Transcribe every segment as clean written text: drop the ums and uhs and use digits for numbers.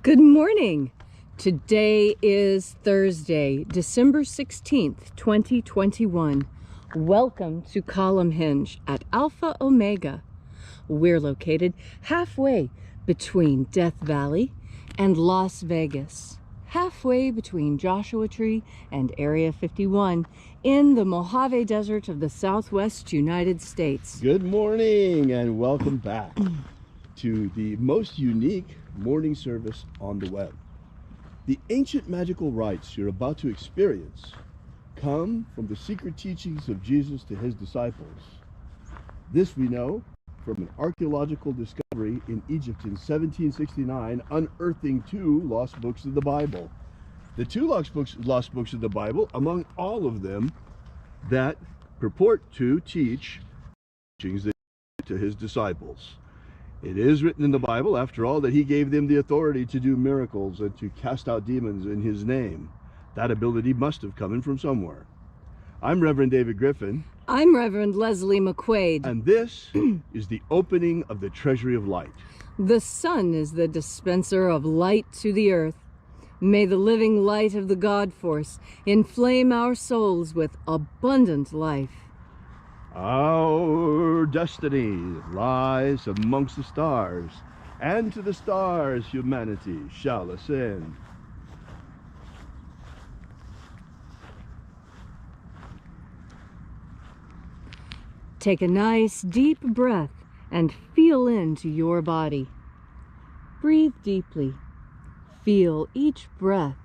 Good morning. Today is Thursday, December 16th, 2021. Welcome to Columnhenge at Alpha Ωmega. We're located halfway between Death Valley and Las Vegas, halfway between Joshua Tree and Area 51 in the Mojave Desert of the Southwest United States. Good morning and welcome back to the most unique morning service on the web. The ancient magical rites you're about to experience come from the secret teachings of Jesus to his disciples. This we know from an archaeological discovery in Egypt in 1769, unearthing two lost books of the Bible. The two lost books of the Bible, among all of them, that purport to teach teachings to his disciples. It is written in the Bible, after all, that he gave them the authority to do miracles and to cast out demons in his name. That ability must have come in from somewhere. I'm Reverend David Griffin. I'm Reverend Leslie McQuade. And this is the opening of the Treasury of Light. The sun is the dispenser of light to the earth. May the living light of the God Force inflame our souls with abundant life. Our destiny lies amongst the stars, and to the stars humanity shall ascend. Take a nice deep breath and feel into your body. Breathe deeply. Feel each breath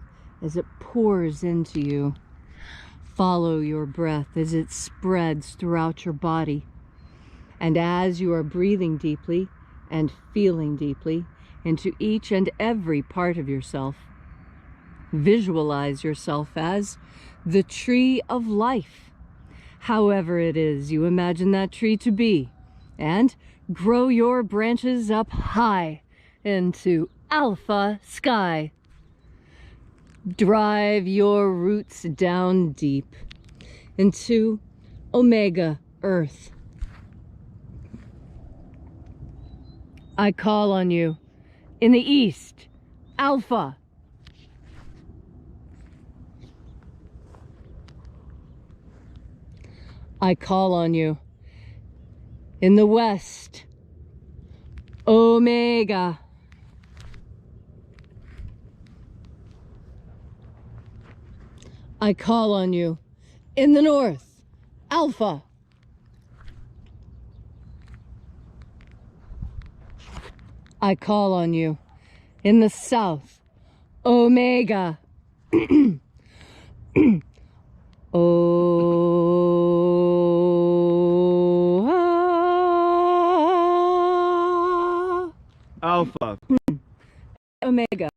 as it pours into you. Follow your breath as it spreads throughout your body. And as you are breathing deeply and feeling deeply into each and every part of yourself, visualize yourself as the tree of life, however it is you imagine that tree to be, and grow your branches up high into alpha sky. Drive your roots down deep into Omega Earth. I call on you in the east, Alpha. I call on you in the west, Omega. I call on you in the north, Alpha. I call on you in the south, Omega. Alpha. Omega.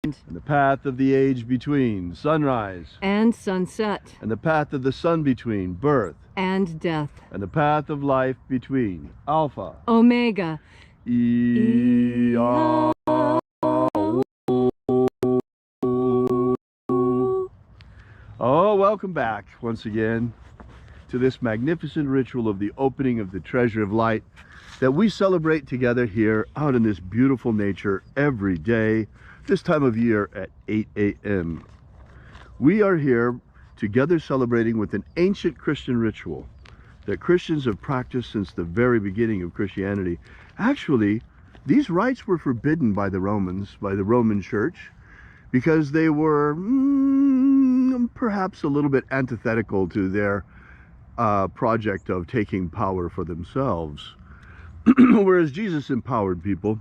And the path of the age between sunrise and sunset, and the path of the sun between birth and death, and the path of life between Alpha Omega. Oh, welcome back once again to this magnificent ritual of the opening of the Treasury of Light that we celebrate together here out in this beautiful nature every day, this time of year at 8 a.m. We are here together celebrating with an ancient Christian ritual that Christians have practiced since the very beginning of Christianity. Actually, these rites were forbidden by the Romans, by the Roman Church, because they were perhaps a little bit antithetical to their project of taking power for themselves. Whereas Jesus empowered people,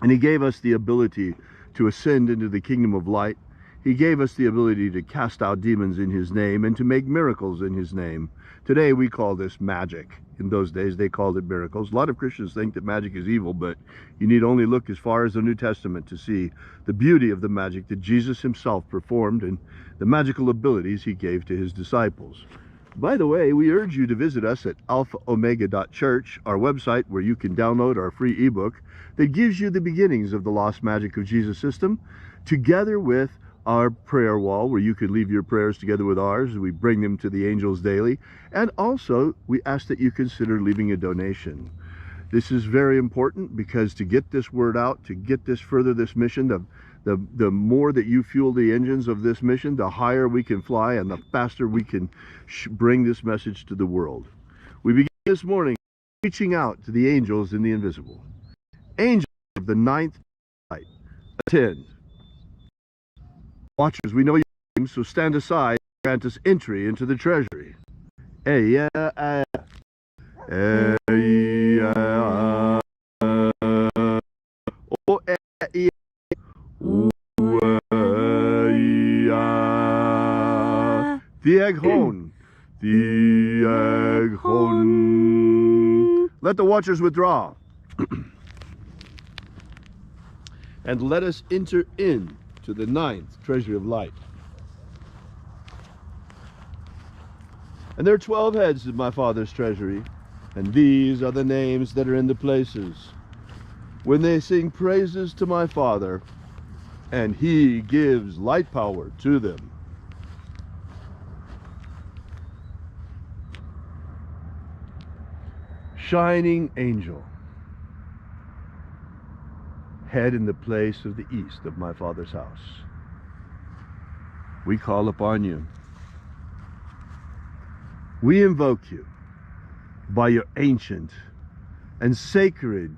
and he gave us the ability to ascend into the kingdom of light. He gave us the ability to cast out demons in his name and to make miracles in his name. Today we call this magic. In those days they called it miracles. A lot of Christians think that magic is evil, but you need only look as far as the New Testament to see the beauty of the magic that Jesus himself performed and the magical abilities he gave to his disciples. By the way, we urge you to visit us at alphaomega.church, our website where you can download our free ebook that gives you the beginnings of the Lost Magic of Jesus system, together with our prayer wall where you could leave your prayers together with ours. We bring them to the angels daily. And also, we ask that you consider leaving a donation. This is very important because to get this word out, to get this further, this mission, the more that you fuel the engines of this mission, the higher we can fly and the faster we can bring this message to the world. We begin this morning reaching out to the angels in the invisible. Angels of the ninth light, attend. Watchers, we know your names, so stand aside and grant us entry into the treasury. Let the watchers withdraw. And let us enter in to the ninth Treasury of Light. And there are 12 heads of my Father's treasury, and these are the names that are in the places when they sing praises to my Father, and he gives light power to them. Shining angel, head in the place of the east of my Father's house, we call upon you. We invoke you by your ancient and sacred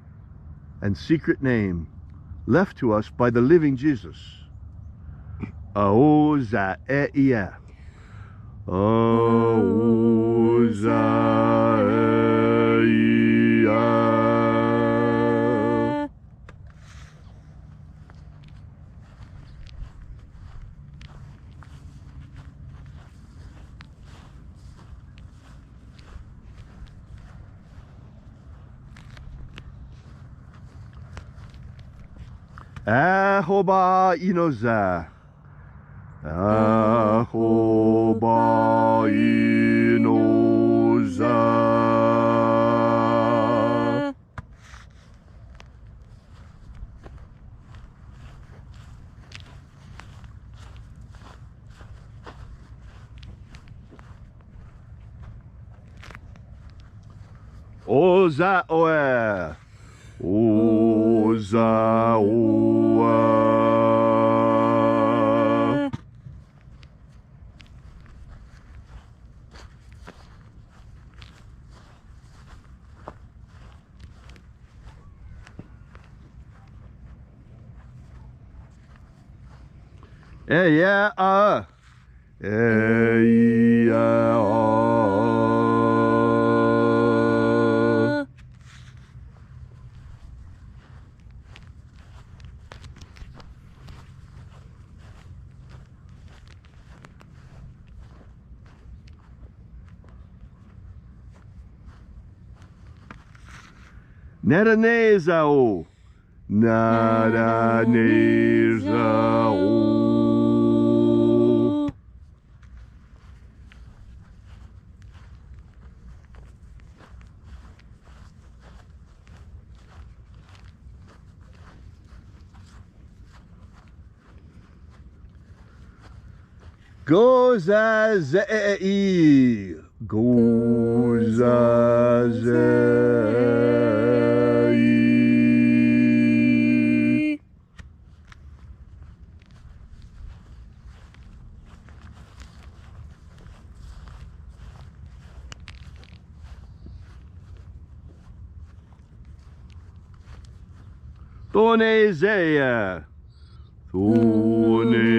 and secret name left to us by the living Jesus. Aozaeia. Aozaeia. Ahoba inoza. Ahoba inoza. Oza oe. Oza oe. Yeah, Naranezao. Naranezao. Gozazei. Gozazei. Tonezeia. Tonezeia.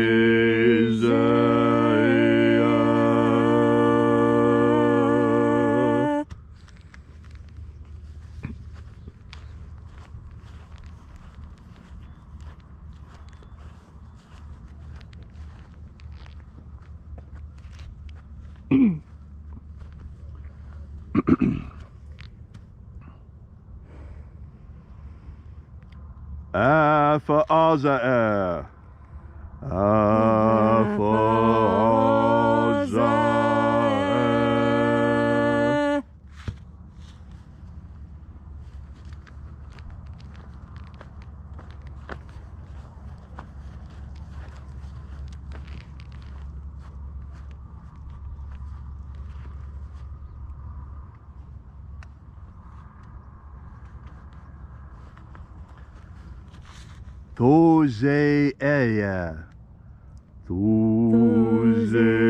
Alpha Ωmega. Alpha Ωmega. Thoseia. Thoseia.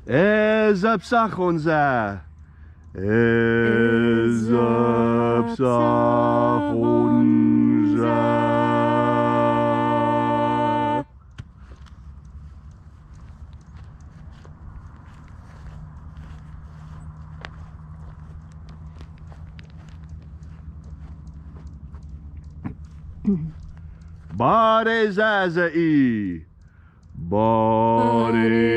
Ezapsachonza. Ezapsachonza. Barezazai. Barezazai.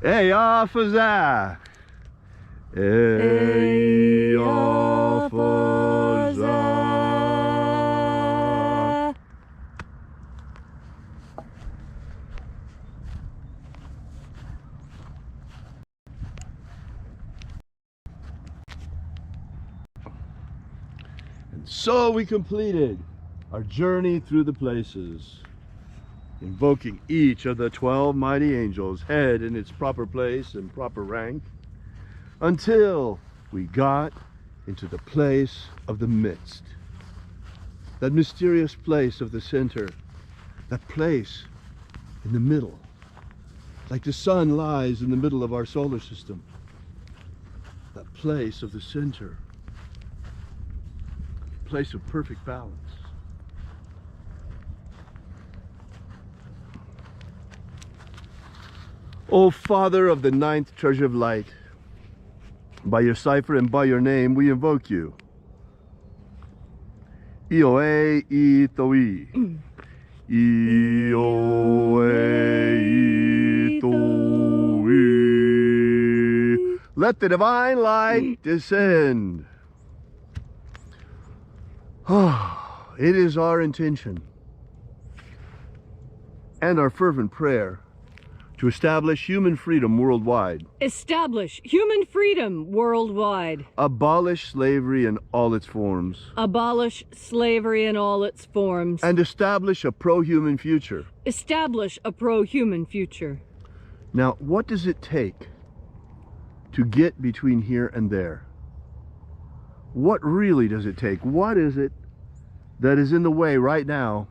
Eyafaza. Eyafaza. And so we completed our journey through the places, invoking each of the 12 mighty angels, head in its proper place and proper rank, until we got into the place of the midst, that mysterious place of the center, that place in the middle, like the sun lies in the middle of our solar system, that place of the center, place of perfect balance. O Father of the 9th Treasury of Light, by your cipher and by your name we invoke you. Ioe itoi. Ioe itoi. Let the divine light descend. It is our intention and our fervent prayer to establish human freedom worldwide. Establish human freedom worldwide. Abolish slavery in all its forms. Abolish slavery in all its forms. And establish a pro-human future. Establish a pro-human future. Now, what does it take to get between here and there? What really does it take? What is it that is in the way right now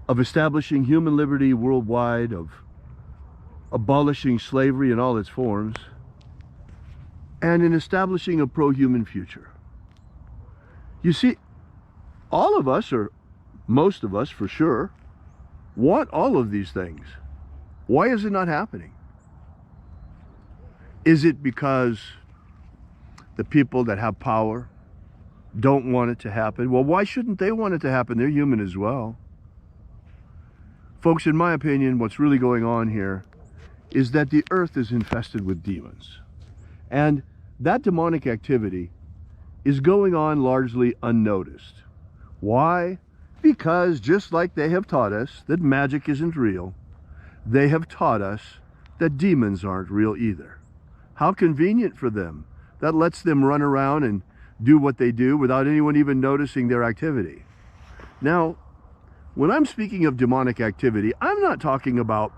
of establishing human liberty worldwide, of abolishing slavery in all its forms, and in establishing a pro-human future? You see, all of us, or most of us for sure, want all of these things. Why is it not happening? Is it because the people that have power don't want it to happen? Well, why shouldn't they want it to happen? They're human as well. Folks, in my opinion, what's really going on here is that the earth is infested with demons. And that demonic activity is going on largely unnoticed. Why? Because just like they have taught us that magic isn't real, they have taught us that demons aren't real either. How convenient for them. That lets them run around and do what they do without anyone even noticing their activity. Now, when I'm speaking of demonic activity, I'm not talking about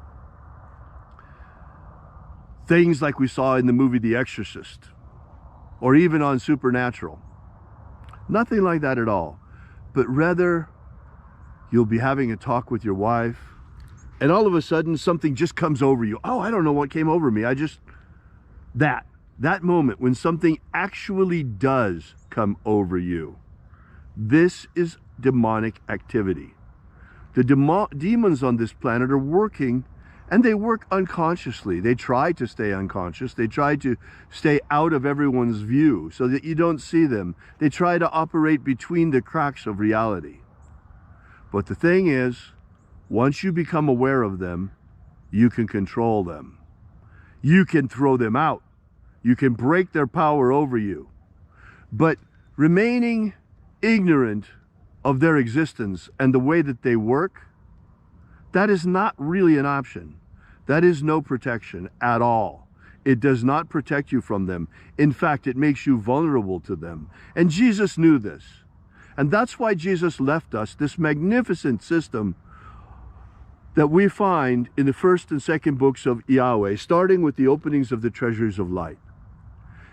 things like we saw in the movie The Exorcist, or even on Supernatural. Nothing like that at all. But rather, you'll be having a talk with your wife, and all of a sudden something just comes over you. Oh, I don't know what came over me. That moment when something actually does come over you. This is demonic activity. The demons on this planet are working, and they work unconsciously. They try to stay unconscious. They try to stay out of everyone's view so that you don't see them. They try to operate between the cracks of reality. But the thing is, once you become aware of them, you can control them. You can throw them out. You can break their power over you. But remaining ignorant of their existence and the way that they work, that is not really an option. That is no protection at all. It does not protect you from them. In fact, it makes you vulnerable to them. And Jesus knew this. And that's why Jesus left us this magnificent system that we find in the first and second books of Yahweh, starting with the openings of the Treasuries of Light.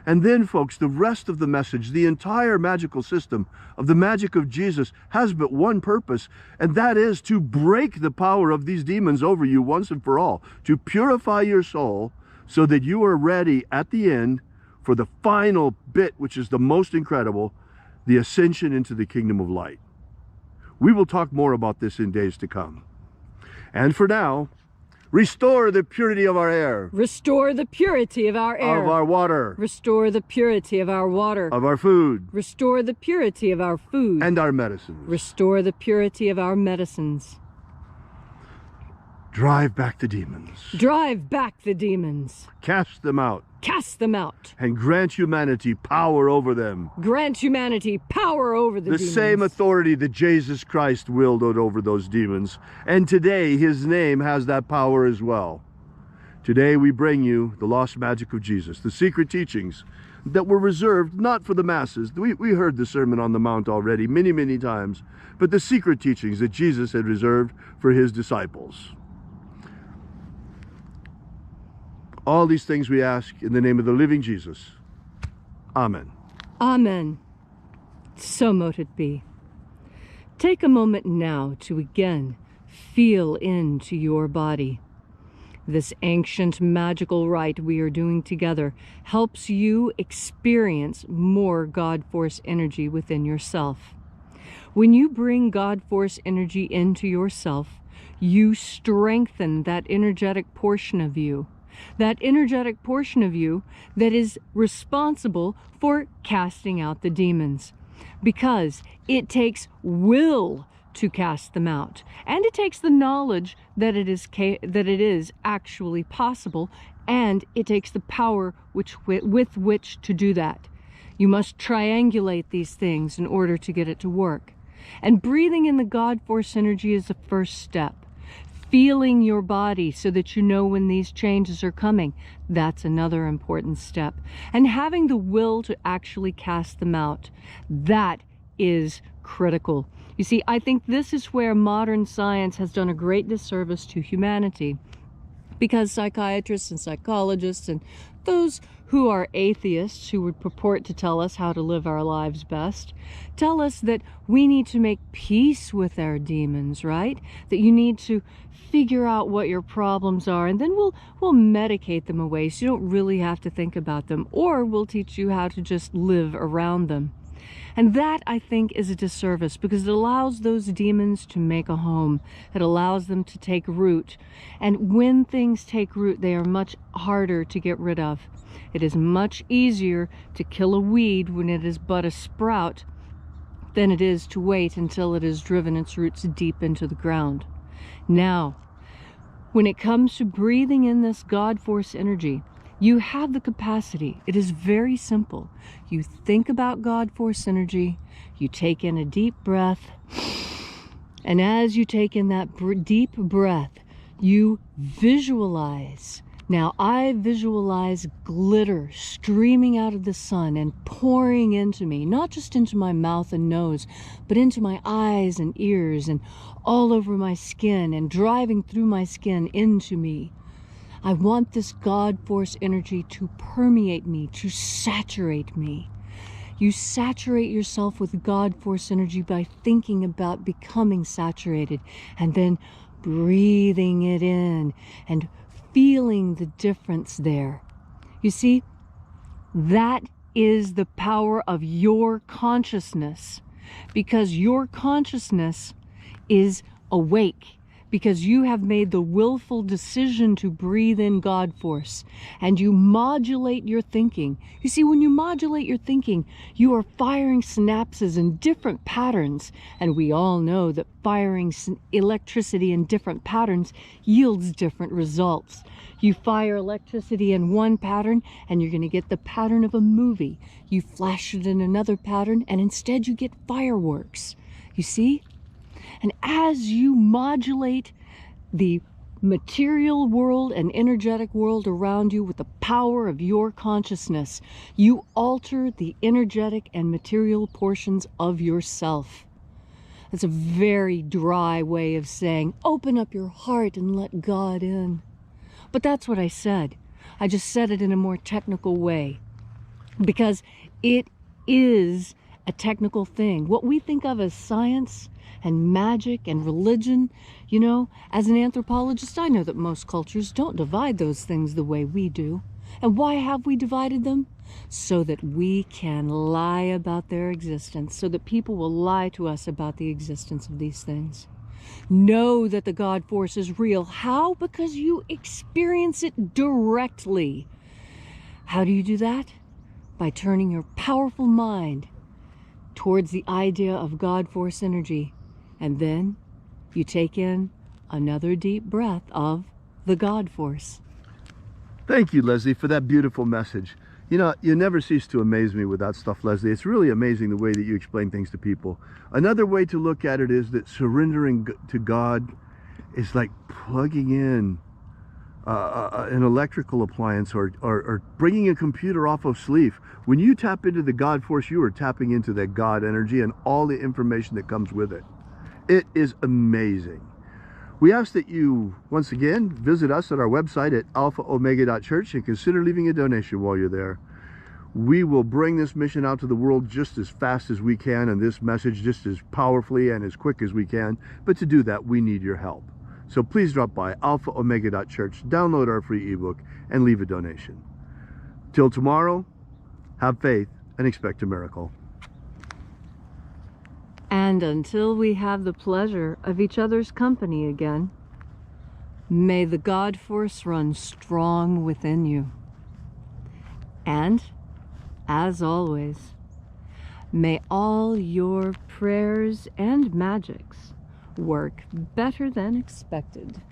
And then, folks, the rest of the message, the entire magical system of the magic of Jesus has but one purpose, and that is to break the power of these demons over you once and for all, to purify your soul so that you are ready at the end for the final bit, which is the most incredible, the ascension into the kingdom of light. We will talk more about this in days to come. And for now, restore the purity of our air. Restore the purity of our air. Of our water. Restore the purity of our water. Of our food. Restore the purity of our food. And our medicines. Restore the purity of our medicines. Drive back the demons. Drive back the demons. Cast them out. Cast them out. And grant humanity power over them. Grant humanity power over the demons. The same authority that Jesus Christ wielded over those demons. And today, his name has that power as well. Today, we bring you the lost magic of Jesus, the secret teachings that were reserved not for the masses. We heard the Sermon on the Mount already many, many times, but the secret teachings that Jesus had reserved for his disciples. All these things we ask in the name of the living Jesus. Amen. Amen. So mote it be. Take a moment now to again feel into your body. This ancient magical rite we are doing together helps you experience more God Force energy within yourself. When you bring God Force energy into yourself, you strengthen that energetic portion of you. That energetic portion of you that is responsible for casting out the demons. Because it takes will to cast them out. And it takes the knowledge that it is actually possible. And it takes the power with which to do that. You must triangulate these things in order to get it to work. And breathing in the God Force energy is the first step. Feeling your body so that you know when these changes are coming, that's another important step. And having the will to actually cast them out, that is critical. You see, I think this is where modern science has done a great disservice to humanity, because psychiatrists and psychologists and those who are atheists, who would purport to tell us how to live our lives best, tell us that we need to make peace with our demons, right? That you need to figure out what your problems are, and then we'll medicate them away so you don't really have to think about them, or we'll teach you how to just live around them. And that, I think, is a disservice, because it allows those demons to make a home. It allows them to take root. And when things take root, they are much harder to get rid of. It is much easier to kill a weed when it is but a sprout than it is to wait until it has driven its roots deep into the ground. Now, when it comes to breathing in this God Force energy, you have the capacity. It is very simple. You think about God Force energy, you take in a deep breath, and as you take in that deep breath, you visualize. Now, I visualize glitter streaming out of the sun and pouring into me, not just into my mouth and nose, but into my eyes and ears and all over my skin and driving through my skin into me. I want this God Force energy to permeate me, to saturate me. You saturate yourself with God Force energy by thinking about becoming saturated and then breathing it in and feeling the difference there. You see, that is the power of your consciousness, because your consciousness is awake. because you have made the willful decision to breathe in God force, and you modulate your thinking. You see, when you modulate your thinking, you are firing synapses in different patterns, and we all know that firing electricity in different patterns yields different results. You fire electricity in one pattern, and you're going to get the pattern of a movie. You flash it in another pattern, and instead you get fireworks. You see? And as you modulate the material world and energetic world around you with the power of your consciousness, you alter the energetic and material portions of yourself. That's a very dry way of saying, open up your heart and let God in. But that's what I said. I just said it in a more technical way, because it is a technical thing. What we think of as science and magic and religion, you know, as an anthropologist, I know that most cultures don't divide those things the way we do. And why have we divided them? So that we can lie about their existence, so that people will lie to us about the existence of these things. Know that the God force is real. How? Because you experience it directly. How do you do that? By turning your powerful mind towards the idea of God force energy. And then you take in another deep breath of the God force. Thank you, Leslie, for that beautiful message. You know, you never cease to amaze me with that stuff, Leslie. It's really amazing the way that you explain things to people. Another way to look at it is that surrendering to God is like plugging in an electrical appliance or bringing a computer off of sleep. When you tap into the God force, you are tapping into that God energy and all the information that comes with it. It is amazing. We ask that you, once again, visit us at our website at alphaomega.church and consider leaving a donation while you're there. We will bring this mission out to the world just as fast as we can, and this message just as powerfully and as quick as we can. But to do that, we need your help. So please drop by alphaomega.church, download our free ebook, and leave a donation. Till tomorrow, have faith and expect a miracle. And until we have the pleasure of each other's company again, may the God force run strong within you. And, as always, may all your prayers and magics work better than expected.